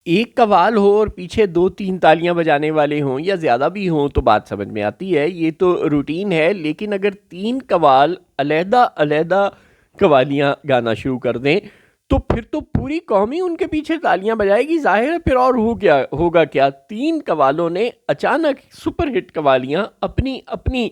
ایک قوال ہو اور پیچھے دو تین تالیاں بجانے والے ہوں یا زیادہ بھی ہوں تو بات سمجھ میں آتی ہے، یہ تو روٹین ہے. لیکن اگر تین قوال علیحدہ علیحدہ قوالیاں گانا شروع کر دیں تو پھر تو پوری قوم ہی ان کے پیچھے تالیاں بجائے گی. ظاہر ہے پھر اور ہوگا کیا. تین قوالوں نے اچانک سپر ہٹ قوالیاں اپنی اپنی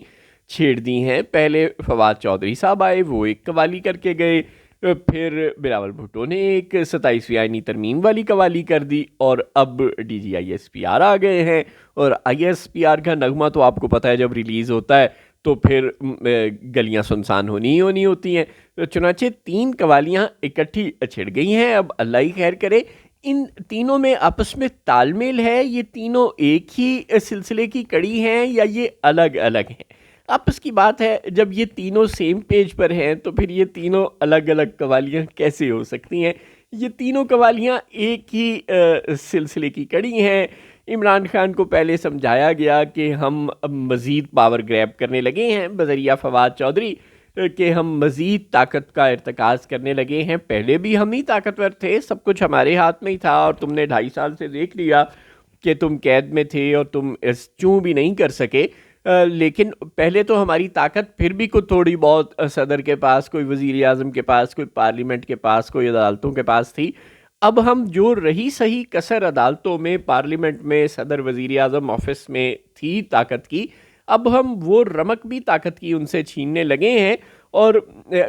چھیڑ دی ہیں. پہلے فواد چودھری صاحب آئے، وہ ایک قوالی کر کے گئے، پھر بلاول بھٹو نے ایک 27ویں آئینی ترمیم والی قوالی کر دی، اور اب D G I S P R آ گئے ہیں. اور آئی ایس پی آر کا نغمہ تو آپ کو پتہ ہے جب ریلیز ہوتا ہے تو پھر گلیاں سنسان ہونی ہی ہونی ہوتی ہیں. چنانچہ تین قوالیاں اکٹھی چھڑ گئی ہیں. اب اللہ ہی خیر کرے ان تینوں میں آپس میں تال میل ہے، یہ تینوں ایک ہی سلسلے کی کڑی ہیں یا یہ الگ الگ ہیں. آپس کی بات ہے، جب یہ تینوں سیم پیج پر ہیں تو پھر یہ تینوں الگ الگ قوالیاں کیسے ہو سکتی ہیں؟ یہ تینوں قوالیاں ایک ہی سلسلے کی کڑی ہیں. عمران خان کو پہلے سمجھایا گیا کہ ہم اب مزید پاور گریب کرنے لگے ہیں بذریعہ فواد چودھری، کہ ہم مزید طاقت کا ارتکاز کرنے لگے ہیں. پہلے بھی ہم ہی طاقتور تھے، سب کچھ ہمارے ہاتھ میں ہی تھا، اور تم نے 2.5 سال سے دیکھ لیا کہ تم قید میں تھے اور تم چوں بھی نہیں کر سکے. لیکن پہلے تو ہماری طاقت پھر بھی کوئی تھوڑی بہت صدر کے پاس، کوئی وزیر اعظم کے پاس، کوئی پارلیمنٹ کے پاس، کوئی عدالتوں کے پاس تھی. اب ہم جو رہی صحیح کسر عدالتوں میں، پارلیمنٹ میں، صدر وزیر اعظم آفس میں تھی طاقت کی، اب ہم وہ رمق بھی طاقت کی ان سے چھیننے لگے ہیں اور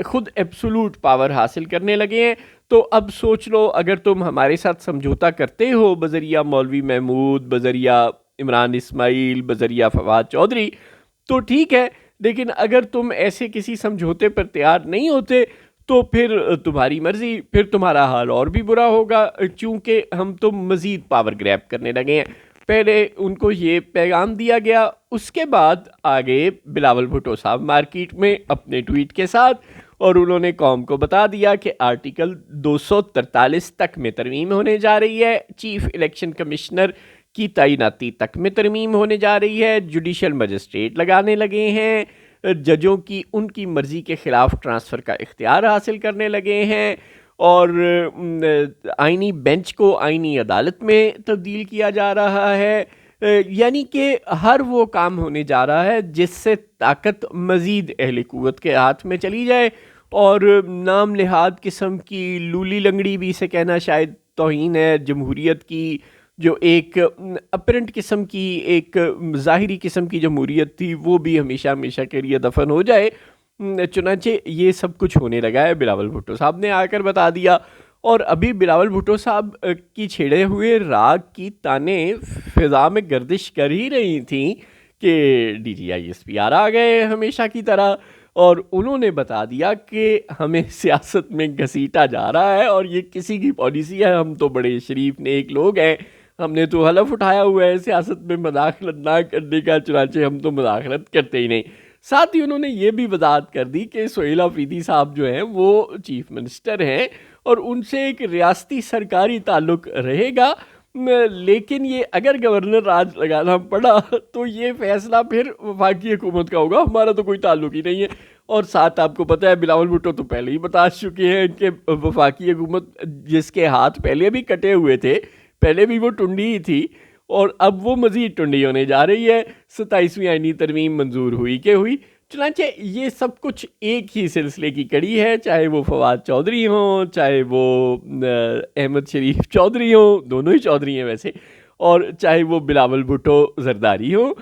خود ایبسولوٹ پاور حاصل کرنے لگے ہیں. تو اب سوچ لو، اگر تم ہمارے ساتھ سمجھوتا کرتے ہو بذریعہ مولوی محمود، بذریعہ عمران اسماعیل، بذریعہ فواد چودھری، تو ٹھیک ہے. لیکن اگر تم ایسے کسی سمجھوتے پر تیار نہیں ہوتے تو پھر تمہاری مرضی، پھر تمہارا حال اور بھی برا ہوگا، چونکہ ہم تو مزید پاور گریب کرنے لگے ہیں. پہلے ان کو یہ پیغام دیا گیا، اس کے بعد آگے بلاول بھٹو صاحب مارکیٹ میں اپنے ٹویٹ کے ساتھ، اور انہوں نے قوم کو بتا دیا کہ آرٹیکل 243 تک میں ترمیم ہونے جا رہی ہے، چیف الیکشن کمشنر کی تعیناتی تک میں ترمیم ہونے جا رہی ہے، جوڈیشل مجسٹریٹ لگانے لگے ہیں، ججوں کی ان کی مرضی کے خلاف ٹرانسفر کا اختیار حاصل کرنے لگے ہیں، اور آئینی بینچ کو آئینی عدالت میں تبدیل کیا جا رہا ہے. یعنی کہ ہر وہ کام ہونے جا رہا ہے جس سے طاقت مزید اہل قوت کے ہاتھ میں چلی جائے، اور نام نہاد قسم کی لولی لنگڑی بھی اسے کہنا شاید توہین ہے جمہوریت کی، جو ایک اپرنٹ قسم کی، ایک ظاہری قسم کی جمہوریت تھی، وہ بھی ہمیشہ ہمیشہ کے لیے دفن ہو جائے. چنانچہ یہ سب کچھ ہونے لگا ہے. بلاول بھٹو صاحب نے آ کر بتا دیا، اور ابھی بلاول بھٹو صاحب کی چھیڑے ہوئے راگ کی تانیں فضا میں گردش کر ہی رہی تھیں کہ D G I S P R آ گئے ہمیشہ کی طرح، اور انہوں نے بتا دیا کہ ہمیں سیاست میں گھسیٹا جا رہا ہے اور یہ کسی کی پالیسی ہے. ہم تو بڑے شریف نیک لوگ ہیں، ہم نے تو حلف اٹھایا ہوا ہے سیاست میں مداخلت نہ کرنے کا، چنانچہ ہم تو مداخلت کرتے ہی نہیں. ساتھ ہی انہوں نے یہ بھی وضاحت کر دی کہ سہیل آفریدی صاحب جو ہیں وہ چیف منسٹر ہیں اور ان سے ایک ریاستی سرکاری تعلق رہے گا، لیکن یہ اگر گورنر راج لگانا پڑا تو یہ فیصلہ پھر وفاقی حکومت کا ہوگا، ہمارا تو کوئی تعلق ہی نہیں ہے. اور ساتھ آپ کو پتہ ہے بلاول بھٹو تو پہلے ہی بتا چکے ہیں کہ وفاقی حکومت جس کے ہاتھ پہلے بھی کٹے ہوئے تھے، پہلے بھی وہ ٹنڈی ہی تھی، اور اب وہ مزید ٹنڈی ہونے جا رہی ہے. 27ویں آئینی ترمیم منظور ہوئی کہ ہوئی. چنانچہ یہ سب کچھ ایک ہی سلسلے کی کڑی ہے، چاہے وہ فواد چودھری ہوں، چاہے وہ احمد شریف چودھری ہوں، دونوں ہی چودھری ہیں ویسے، اور چاہے وہ بلاول بھٹو زرداری ہوں،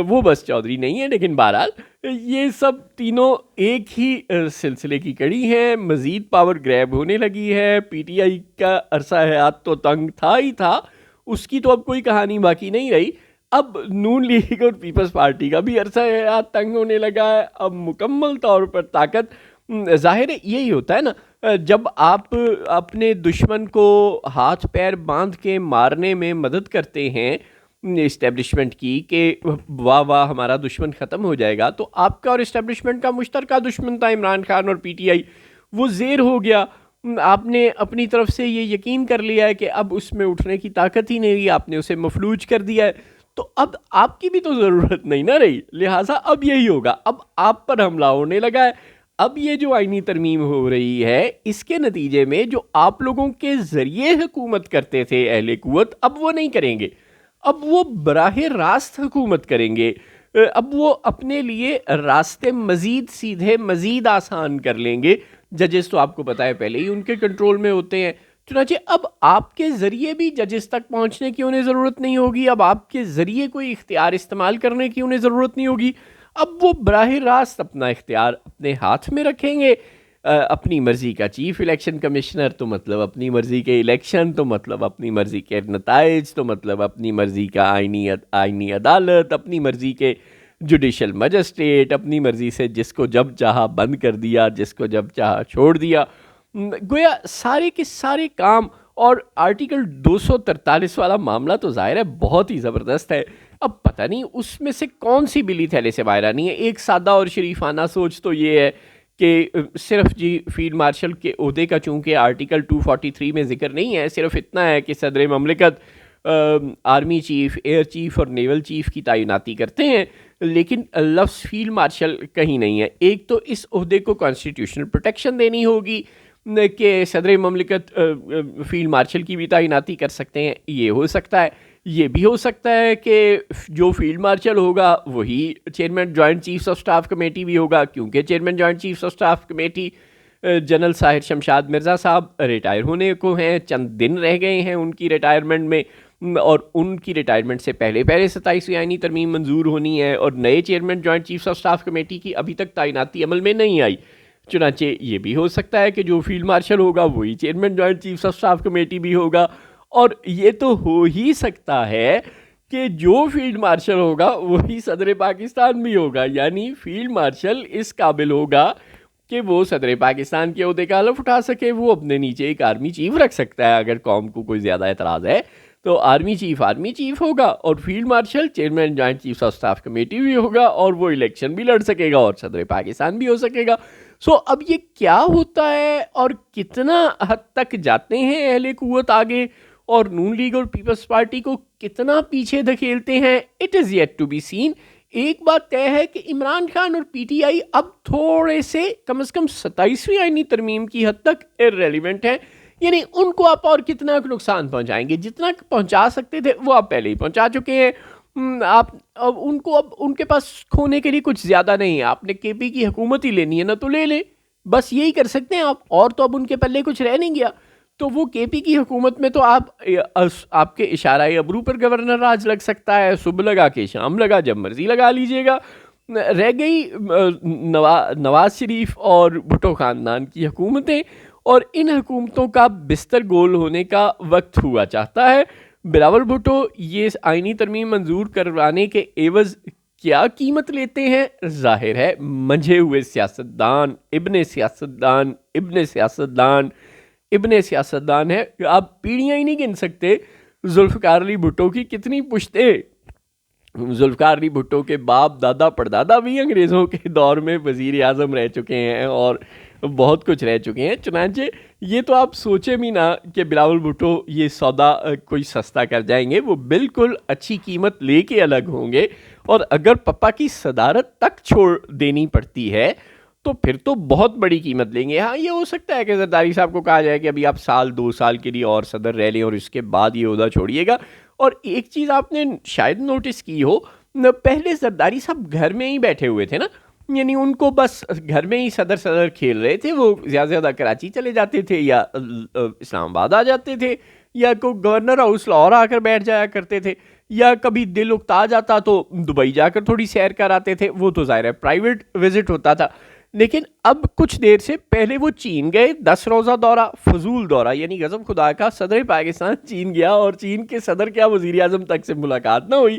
وہ بس چودھری نہیں ہے، لیکن بہرحال یہ سب تینوں ایک ہی سلسلے کی کڑی ہیں. مزید پاور گریب ہونے لگی ہے. پی ٹی آئی کا عرصہ حیات تو تنگ تھا ہی تھا، اس کی تو اب کوئی کہانی باقی نہیں رہی. اب نون لیگ اور پیپلز پارٹی کا بھی عرصہ حیات تنگ ہونے لگا ہے. اب مکمل طور پر طاقت، ظاہر ہے یہی ہوتا ہے نا، جب آپ اپنے دشمن کو ہاتھ پیر باندھ کے مارنے میں مدد کرتے ہیں اسٹیبلشمنٹ کی کہ واہ واہ ہمارا دشمن ختم ہو جائے گا، تو آپ کا اور اسٹیبلشمنٹ کا مشترکہ دشمن تھا عمران خان اور پی ٹی آئی، وہ زیر ہو گیا. آپ نے اپنی طرف سے یہ یقین کر لیا ہے کہ اب اس میں اٹھنے کی طاقت ہی نہیں رہی، آپ نے اسے مفلوج کر دیا ہے، تو اب آپ کی بھی تو ضرورت نہیں نہ رہی، لہٰذا اب یہی ہوگا. اب آپ پر حملہ ہونے لگا ہے، اب یہ جو آئینی ترمیم ہو رہی ہے اس کے نتیجے میں جو آپ لوگوں کے ذریعے حکومت کرتے تھے اہل قوت، اب وہ نہیں کریں گے، اب وہ براہ راست حکومت کریں گے، اب وہ اپنے لیے راستے مزید سیدھے مزید آسان کر لیں گے۔ ججز تو آپ کو پتہ ہے پہلے ہی ان کے کنٹرول میں ہوتے ہیں، چنانچہ اب آپ کے ذریعے بھی ججز تک پہنچنے کی انہیں ضرورت نہیں ہوگی، اب آپ کے ذریعے کوئی اختیار استعمال کرنے کی انہیں ضرورت نہیں ہوگی، اب وہ براہ راست اپنا اختیار اپنے ہاتھ میں رکھیں گے۔ اپنی مرضی کا چیف الیکشن کمشنر تو مطلب اپنی مرضی کے الیکشن، تو مطلب اپنی مرضی کے نتائج، تو مطلب اپنی مرضی کا آئینی عدالت، اپنی مرضی کے جوڈیشل مجسٹریٹ، اپنی مرضی سے جس کو جب چاہا بند کر دیا، جس کو جب چاہا چھوڑ دیا، گویا سارے کے سارے کام۔ اور آرٹیکل 243 والا معاملہ تو ظاہر ہے بہت ہی زبردست ہے، اب پتہ نہیں اس میں سے کون سی بلی تھیلے سے باہر آنی ہے۔ ایک سادہ اور شریفانہ سوچ تو یہ ہے کہ صرف فیلڈ مارشل کے عہدے کا چونکہ آرٹیکل 243 میں ذکر نہیں ہے، صرف اتنا ہے کہ صدر مملکت آرمی چیف، ایئر چیف اور نیول چیف کی تعیناتی کرتے ہیں، لیکن لفظ فیلڈ مارشل کہیں نہیں ہے۔ ایک تو اس عہدے کو کانسٹیٹیوشنل پروٹیکشن دینی ہوگی کہ صدر مملکت فیلڈ مارشل کی بھی تعیناتی کر سکتے ہیں، یہ ہو سکتا ہے۔ یہ بھی ہو سکتا ہے کہ جو فیلڈ مارشل ہوگا وہی chairman joint chiefs of staff committee بھی ہوگا، کیونکہ chairman joint chiefs of staff committee general Sahir Shamshad Mirza صاحب ریٹائر ہونے کو ہیں، چند دن رہ گئے ہیں ان کی ریٹائرمنٹ میں، اور ان کی ریٹائرمنٹ سے پہلے 27ویں آئینی ترمیم منظور ہونی ہے، اور نئے chairman joint chiefs of staff committee کی ابھی تک تعیناتی عمل میں نہیں آئی۔ چنانچہ یہ بھی ہو سکتا ہے کہ جو فیلڈ مارشل ہوگا وہی chairman joint chiefs of staff committee بھی ہوگا، اور یہ تو ہو ہی سکتا ہے کہ جو فیلڈ مارشل ہوگا وہی صدر پاکستان بھی ہوگا، یعنی فیلڈ مارشل اس قابل ہوگا کہ وہ صدر پاکستان کے عہدے کا حلف اٹھا سکے، وہ اپنے نیچے ایک آرمی چیف رکھ سکتا ہے، اگر قوم کو کوئی زیادہ اعتراض ہے تو آرمی چیف ہوگا، اور field marshal chairman joint chiefs of staff committee بھی ہوگا، اور وہ الیکشن بھی لڑ سکے گا اور صدر پاکستان بھی ہو سکے گا۔ اب یہ کیا ہوتا ہے اور کتنا حد تک جاتے ہیں اہل قوت آگے، اور نون لیگ اور پیپلز پارٹی کو کتنا پیچھے دھکیلتے ہیں، it is yet to be seen. ایک بات طے ہے کہ عمران خان اور پی ٹی آئی اب تھوڑے سے کم از کم 27ویں آئینی ترمیم کی حد تک ارریلیونٹ ہیں، یعنی ان کو آپ اور کتنا نقصان پہنچائیں گے، جتنا پہنچا سکتے تھے وہ آپ پہلے ہی پہنچا چکے ہیں۔ آپ اب ان کے پاس کھونے کے لیے کچھ زیادہ نہیں ہے، آپ نے کے پی کی حکومت ہی لینی ہے نا تو لے لیں، بس یہی کر سکتے ہیں آپ، اور تو اب ان کے پلے کچھ رہ نہیں گیا۔ تو وہ کے پی کی حکومت میں تو آپ کے اشارہ ابرو پر گورنر راج لگ سکتا ہے، صبح لگا کے شام لگا، جب مرضی لگا لیجئے گا۔ رہ گئی نواز شریف اور بھٹو خاندان کی حکومتیں، اور ان حکومتوں کا بستر گول ہونے کا وقت ہوا چاہتا ہے۔ بلاول بھٹو یہ آئینی ترمیم منظور کروانے کے عوض کیا قیمت لیتے ہیں، ظاہر ہے منجھے ہوئے سیاستدان، ابن سیاستدان ہے۔ آپ پیڑیاں ہی نہیں گن سکتے ذوالفقار علی بھٹو کی کتنی پشتیں۔ ذوالفقار علی بھٹو کے باپ دادا پردادا بھی انگریزوں کے دور میں وزیر اعظم رہ چکے ہیں اور بہت کچھ رہ چکے ہیں، چنانچہ یہ تو آپ سوچیں بھی نہ کہ بلاول بھٹو یہ سودا کوئی سستا کر جائیں گے، وہ بالکل اچھی قیمت لے کے الگ ہوں گے، اور اگر پپا کی صدارت تک چھوڑ دینی پڑتی ہے تو پھر تو بہت بڑی قیمت لیں گے۔ ہاں یہ ہو سکتا ہے کہ زرداری صاحب کو کہا جائے کہ ابھی آپ سال 2 سال کے لیے اور صدر رہ لیں اور اس کے بعد یہ عہدہ چھوڑیے گا۔ اور ایک چیز آپ نے شاید نوٹس کی ہو، پہلے زرداری صاحب گھر میں ہی بیٹھے ہوئے تھے نا، یعنی ان کو بس گھر میں ہی صدر کھیل رہے تھے، وہ زیادہ سے زیادہ کراچی چلے جاتے تھے یا اسلام آباد آ جاتے تھے، یا کوئی گورنر ہاؤس لاہور آ کر بیٹھ جایا کرتے تھے، یا کبھی دل اکتا جاتا تو دبئی جا کر تھوڑی سیر کر آتے تھے، وہ تو ظاہر ہے پرائیویٹ وزٹ ہوتا تھا۔ لیکن اب کچھ دیر سے پہلے وہ چین گئے، 10 روزہ دورہ، فضول دورہ، یعنی غضب خدا کا، صدر پاکستان چین گیا اور چین کے صدر کیا وزیر اعظم تک سے ملاقات نہ ہوئی،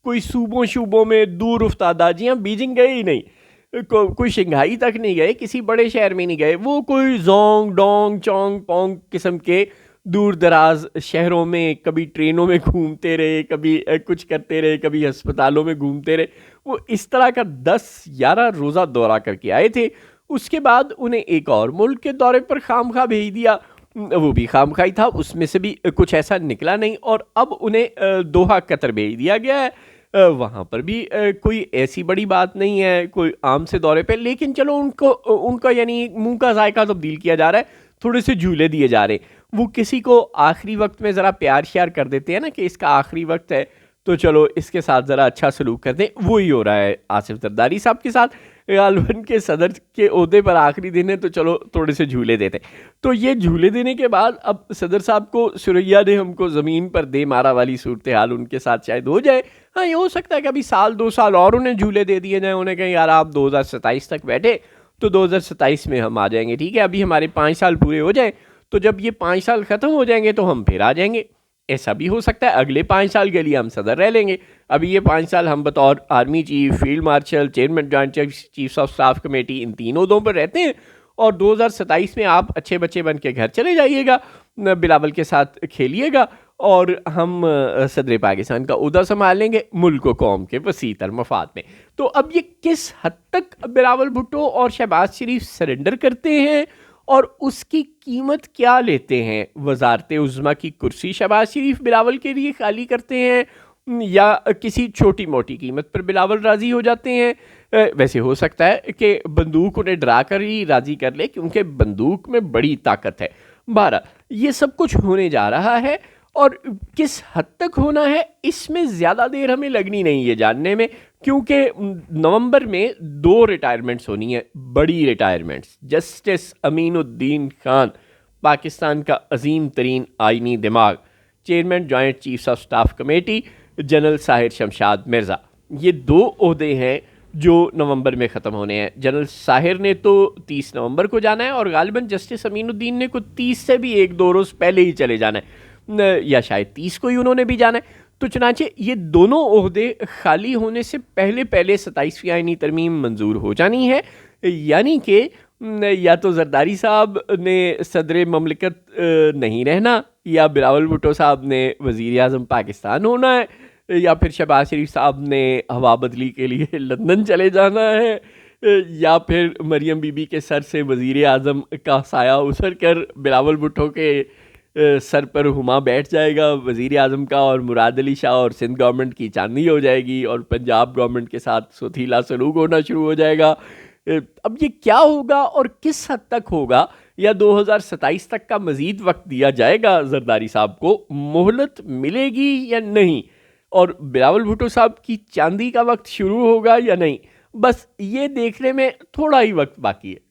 کوئی صوبوں میں دور افتادہ، جی ہاں بیجنگ گئے ہی نہیں، کوئی شنگھائی تک نہیں گئے، کسی بڑے شہر میں نہیں گئے، وہ کوئی زونگ ڈونگ چونگ پونگ قسم کے دور دراز شہروں میں کبھی ٹرینوں میں گھومتے رہے، کبھی کچھ کرتے رہے، کبھی ہسپتالوں میں گھومتے رہے، وہ اس طرح کا 10-11 روزہ دورہ کر کے آئے تھے۔ اس کے بعد انہیں ایک اور ملک کے دورے پر خامخواہ بھیج دیا، وہ بھی خامخواہ ہی تھا، اس میں سے بھی کچھ ایسا نکلا نہیں، اور اب انہیں دوحہ قطر بھیج دیا گیا ہے۔ وہاں پر بھی کوئی ایسی بڑی بات نہیں ہے کوئی عام سے دورے پہ، لیکن چلو ان کا یعنی منہ کا ذائقہ تبدیل کیا جا رہا ہے، تھوڑے سے جھولے دیے جا رہے ہیں۔ وہ کسی کو آخری وقت میں ذرا پیار شیار کر دیتے ہیں نا کہ اس کا آخری وقت ہے تو چلو اس کے ساتھ ذرا اچھا سلوک کر دیں، وہی ہو رہا ہے آصف زرداری صاحب کے ساتھ۔ غالباً کے صدر کے عہدے پر آخری دن ہے تو چلو تھوڑے سے جھولے دیتے، تو یہ جھولے دینے کے بعد اب صدر صاحب کو سریا نے ہم کو زمین پر دے مارا والی صورتحال ان کے ساتھ شاید ہو جائے۔ ہاں یہ ہو سکتا ہے کہ ابھی سال 2 سال اور انہیں جھولے دے دیے جائیں، انہیں کہیں یار آپ 2027 تک بیٹھے تو 2027 میں ہم آ جائیں گے، ٹھیک ہے ابھی ہمارے 5 سال پورے ہو جائیں تو جب یہ 5 سال ختم ہو جائیں گے تو ہم پھر آ جائیں گے۔ ایسا بھی ہو سکتا ہے اگلے 5 سال کے لیے ہم صدر رہ لیں گے، ابھی یہ 5 سال ہم بطور army chief, field marshal, chairman joint chiefs of staff committee ان تینوں عہدوں پر رہتے ہیں، اور 2027 میں آپ اچھے بچے بن کے گھر چلے جائیے گا، بلاول کے ساتھ کھیلیے گا اور ہم صدر پاکستان کا عہدہ سنبھال لیں گے ملک و قوم کے وسیع تر مفاد میں۔ تو اب یہ کس حد تک بلاول بھٹو اور شہباز شریف سرنڈر کرتے ہیں اور اس کی قیمت کیا لیتے ہیں؟ وزارت عظمیٰ کی کرسی شہباز شریف بلاول کے لیے خالی کرتے ہیں یا کسی چھوٹی موٹی قیمت پر بلاول راضی ہو جاتے ہیں؟ ویسے ہو سکتا ہے کہ بندوق انہیں ڈرا کر ہی راضی کر لے کیونکہ بندوق میں بڑی طاقت ہے۔ بہرحال یہ سب کچھ ہونے جا رہا ہے، اور کس حد تک ہونا ہے اس میں زیادہ دیر ہمیں لگنی نہیں ہے جاننے میں، کیونکہ نومبر میں 2 ریٹائرمنٹس ہونی ہیں، بڑی ریٹائرمنٹس۔ جسٹس امین الدین خان، پاکستان کا عظیم ترین آئینی دماغ، chairman joint chiefs of staff committee general Sahir Shamshad Mirza, یہ 2 عہدے ہیں جو نومبر میں ختم ہونے ہیں۔ جنرل ساحر نے تو 30 نومبر کو جانا ہے اور غالباً جسٹس امین الدین نے کو 30 سے بھی 1-2 روز پہلے ہی چلے جانا ہے، یا شاید 30 کو ہی انہوں نے بھی جانا ہے۔ تو چنانچہ یہ دونوں عہدے خالی ہونے سے پہلے 27ویں آئینی ترمیم منظور ہو جانی ہے، یعنی کہ یا تو زرداری صاحب نے صدر مملکت نہیں رہنا، یا بلاول بھٹو صاحب نے وزیر اعظم پاکستان ہونا ہے، یا پھر شہباز شریف صاحب نے ہوا بدلی کے لیے لندن چلے جانا ہے، یا پھر مریم بی بی کے سر سے وزیر اعظم کا سایہ اتر کر بلاول بھٹو کے سر پر ہما بیٹھ جائے گا وزیر اعظم کا، اور مراد علی شاہ اور سندھ گورنمنٹ کی چاندنی ہو جائے گی اور پنجاب گورنمنٹ کے ساتھ سوتیلا سلوک ہونا شروع ہو جائے گا۔ اب یہ کیا ہوگا اور کس حد تک ہوگا، یا 2027 تک کا مزید وقت دیا جائے گا زرداری صاحب کو، مہلت ملے گی یا نہیں، اور بلاول بھٹو صاحب کی چاندی کا وقت شروع ہوگا یا نہیں، بس یہ دیکھنے میں تھوڑا ہی وقت باقی ہے۔